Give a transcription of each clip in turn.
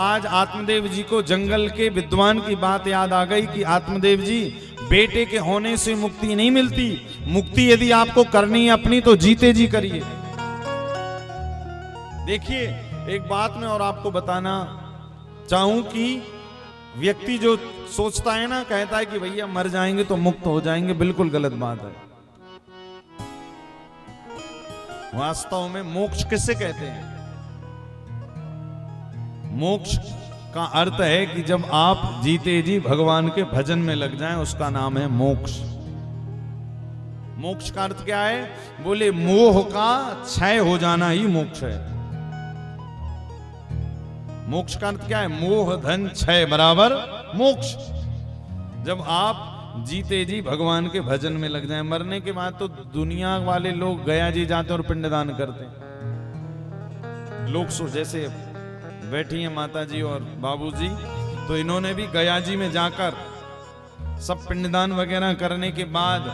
आज आत्मदेव जी को जंगल के विद्वान की बात याद आ गई कि आत्मदेव जी, बेटे के होने से मुक्ति नहीं मिलती, मुक्ति यदि आपको करनी है अपनी तो जीते जी करिए। देखिए एक बात मैं और आपको बताना चाहूं कि व्यक्ति जो सोचता है ना, कहता है कि भैया मर जाएंगे तो मुक्त हो जाएंगे, बिल्कुल गलत बात है। वास्तव में मोक्ष किसे कहते हैं? मोक्ष का अर्थ है कि जब आप जीते जी भगवान के भजन में लग जाएं, उसका नाम है मोक्ष। मोक्ष का अर्थ क्या है? बोले मोह का क्षय हो जाना ही मोक्ष है। मोक्ष का अर्थ क्या है? मोह धन क्षय बराबर मोक्ष। जब आप जीते जी भगवान के भजन में लग जाएं, मरने के बाद तो दुनिया वाले लोग गया जी जाते और पिंडदान करते हैं। लोग सो जैसे बैठी हैं माता जी और बाबूजी, तो इन्होंने भी गया जी में जाकर सब पिंडदान वगैरह करने के बाद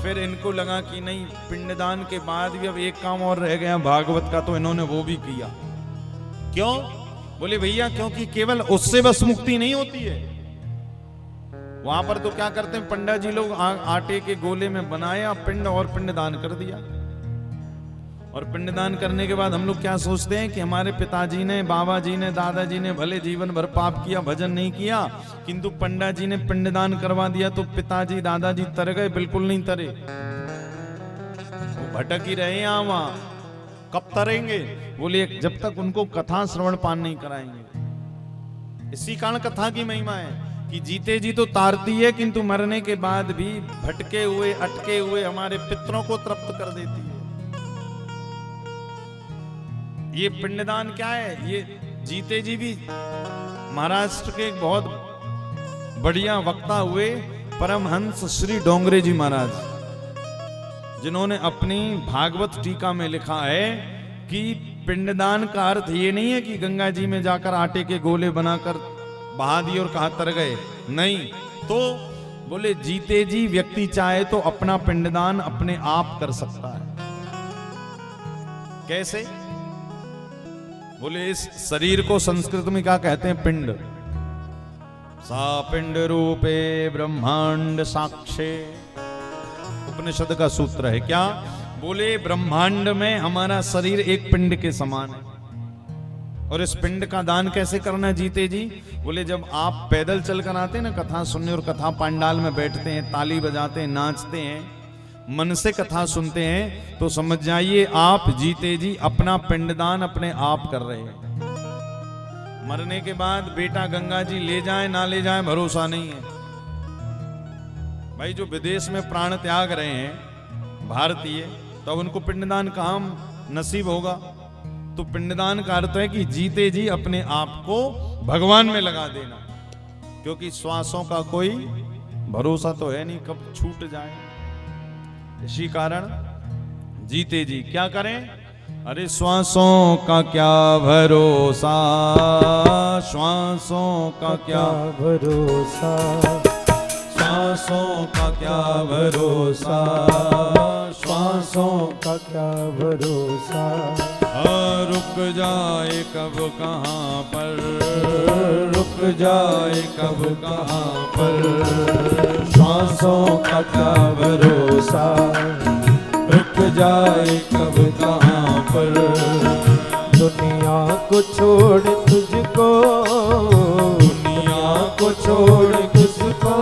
फिर इनको लगा कि नहीं, पिंडदान के बाद भी अब एक काम और रह गया भागवत का, तो इन्होंने वो भी किया। क्यों? बोले भैया क्योंकि केवल उससे बस मुक्ति नहीं होती है। वहां पर तो क्या करते हैं पंडित जी लोग, आटे के गोले में बनाया पिंड और पिंडदान कर दिया। और पिंडदान करने के बाद हम लोग क्या सोचते हैं कि हमारे पिताजी ने, बाबा जी ने, दादाजी ने भले जीवन भर पाप किया, भजन नहीं किया, किंतु पंडित जी ने पिंडदान करवा दिया तो पिताजी दादाजी तर गए? बिल्कुल नहीं तरे, वो भटक ही रहे यहाँ वहां। कब तरेंगे? बोले जब तक उनको कथा श्रवण पान नहीं कराएंगे। इसी कारण कथा की महिमा है कि जीते जी तो तारती है, किंतु मरने के बाद भी भटके हुए अटके हुए हमारे पितरों को तृप्त कर देती है। ये पिंडदान क्या है? ये जीते जी भी महाराष्ट्र के एक बहुत बढ़िया वक्ता हुए परमहंस श्री डोंगरे जी महाराज, जिन्होंने अपनी भागवत टीका में लिखा है कि पिंडदान का अर्थ ये नहीं है कि गंगा जी में जाकर आटे के गोले बनाकर बहा दिए और कहा तर गए, नहीं। तो बोले जीते जी व्यक्ति चाहे तो अपना पिंडदान अपने आप कर सकता है। कैसे? बोले इस शरीर को संस्कृत में क्या कहते हैं? पिंड। सा पिंड रूपे ब्रह्मांड साक्षे, उपनिषद का सूत्र है। क्या? बोले ब्रह्मांड में हमारा शरीर एक पिंड के समान है। और इस पिंड का दान कैसे करना है जीते जी? बोले जब आप पैदल चलकर आते हैं ना कथा सुनने, और कथा पंडाल में बैठते हैं, ताली बजाते हैं, नाचते हैं, मन से कथा सुनते हैं, तो समझ जाइए आप जीते जी अपना पिंडदान अपने आप कर रहे हैं। मरने के बाद बेटा गंगा जी ले जाए ना ले जाए भरोसा नहीं है। भाई जो विदेश में प्राण त्याग रहे हैं भारतीय, तो उनको पिंडदान कहाँ नसीब होगा? तो पिंडदान का अर्थ है कि जीते जी अपने आप को भगवान में लगा देना, क्योंकि श्वासों का कोई भरोसा तो है नहीं, कब छूट जाए। इसी कारण जीते जी क्या करें? अरे श्वासों का क्या भरोसा, श्वासों का क्या भरोसा, श्वासों का क्या भरोसा, श्वासों का क्या भरोसा। रुक जाए कब कहाँ पर, रुक जाए कब कहाँ पर, श्वासों का क्या भरोसा। रुक जाए कब कहाँ पर, दुनिया को छोड़ तुझको, दुनिया को छोड़ किसको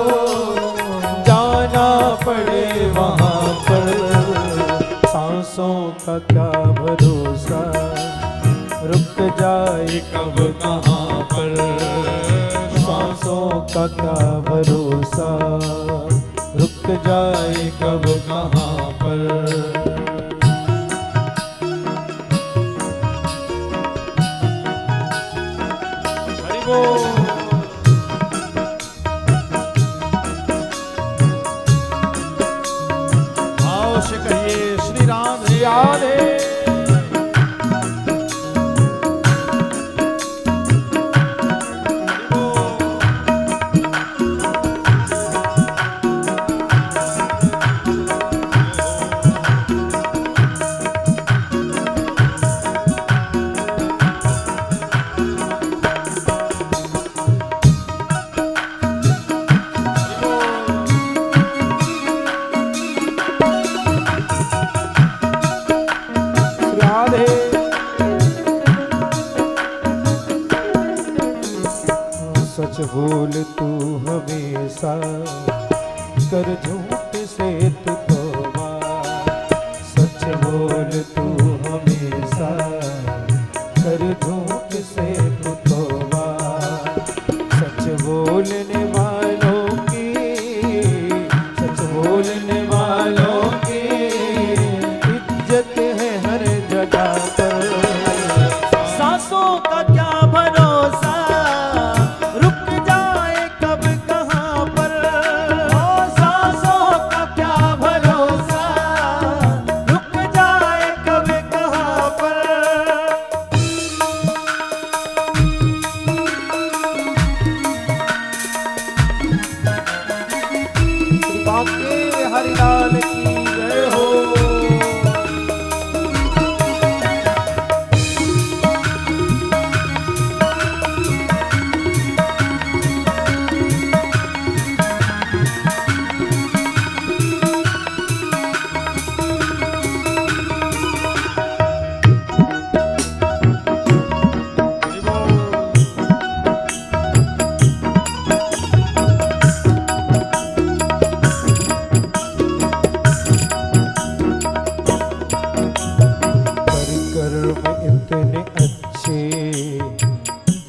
जाना पड़े वहाँ पर। सांसों का क्या भरोसा, रुक जाए कब कहाँ पर, सांसों का क्या भरोसा, रुक जाए कब कहाँ पर। हरि बोल। भाव से कहिए श्री राम राधे। सच बोल तू हमेशा, कर झूठ से तू तौबा। सच बोल तू हमेशा, कर झूठ से तू तौबा। सच बोलने वालों की, सच बोलने वालों की इज्जत है हर जगह पर। सांसों का क्या भरोसा, रुक जाए कब कहाँ पर। सांसों का क्या भरोसा, रुक जाए कब कहाँ पर। श्री बांके हरिलाल की जय हो।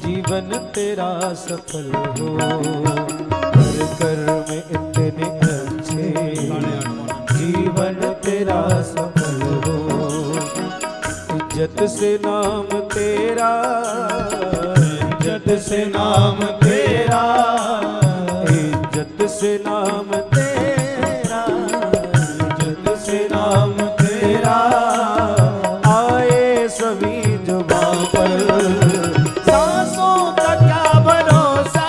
जीवन तेरा सफल हो, कर कर में इतने अच्छे, जीवन तेरा सफल हो। इज्जत से नाम तेरा, इज्जत से नाम तेरा, इज्जत से नाम तेरा, इज्जत से नाम तेरा आए सभी जुबां पर। सांसों का क्या भरोसा,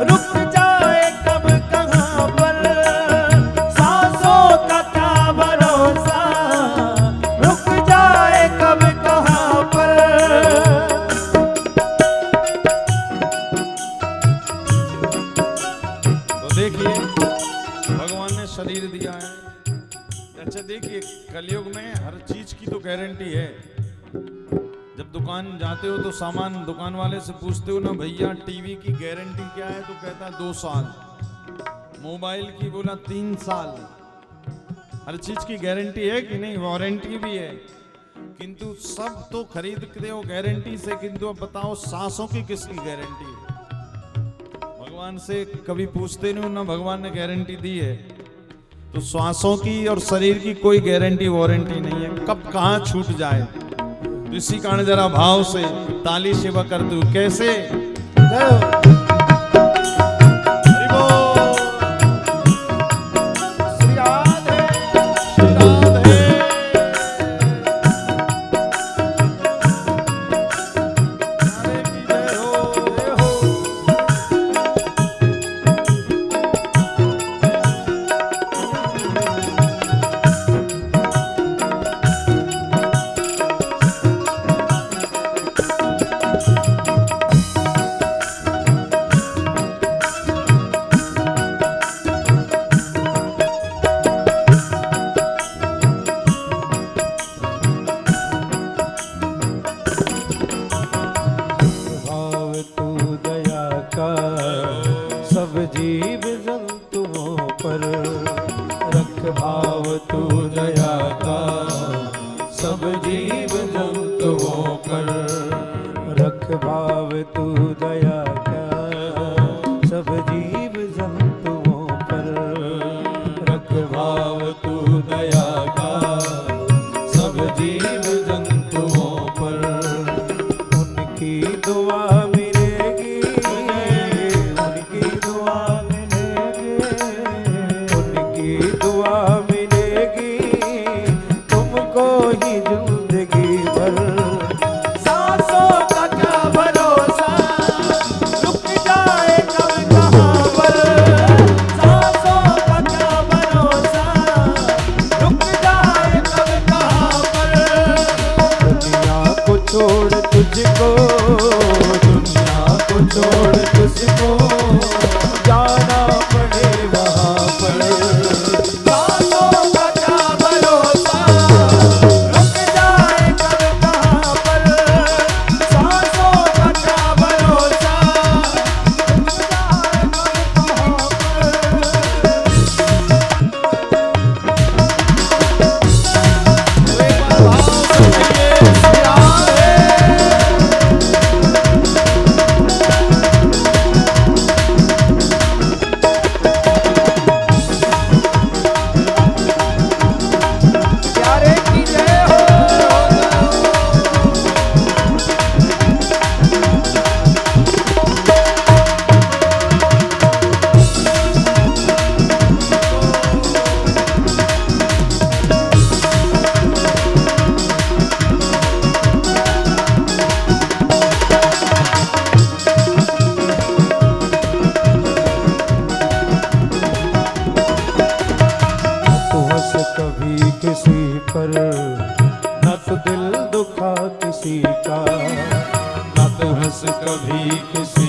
रुक जाए कब कहाँ पर। सांसों का क्या भरोसा, रुक जाए कब कहाँ पर। तो देखिए भगवान ने शरीर दिया है। अच्छा देखिए कलयुग में हर चीज की तो गारंटी है। जब दुकान जाते हो तो सामान दुकान वाले से पूछते हो ना, भैया टीवी की गारंटी क्या है, तो कहता है 2 साल। मोबाइल की बोला 3 साल। हर चीज की गारंटी है कि नहीं, वारंटी भी है। किंतु सब तो खरीदते हो गारंटी से, किंतु अब बताओ सांसों की किसकी गारंटी है। भगवान से कभी पूछते नहीं हो ना, भगवान ने गारंटी दी है। तो श्वासों की और शरीर की कोई गारंटी वारंटी नहीं है, कब कहाँ छूट जाए। तो इसी कारण जरा भाव से ताली सेवा करते हो कैसे। हरि बोल। श्री राधे, श्री राधे। राधे की जय हो, जय हो। सब जीव जंतुओं पर, रख भाव तू दया का। सब जीव जंतुओं पर, रख भाव तू दया का। सब जीव जंतुओं पर, रख भाव तू दया का। सब जीव जंतुओं पर उनकी दुआ मिलेगी, उनकी दुआ मिलेगी, उनकी दुआ मिलेगी तुमको ही जिंदगी भर। सांसों का क्या भरोसा, रुक जाए कब कहाँ किसी का, न तो हंस कभी किसी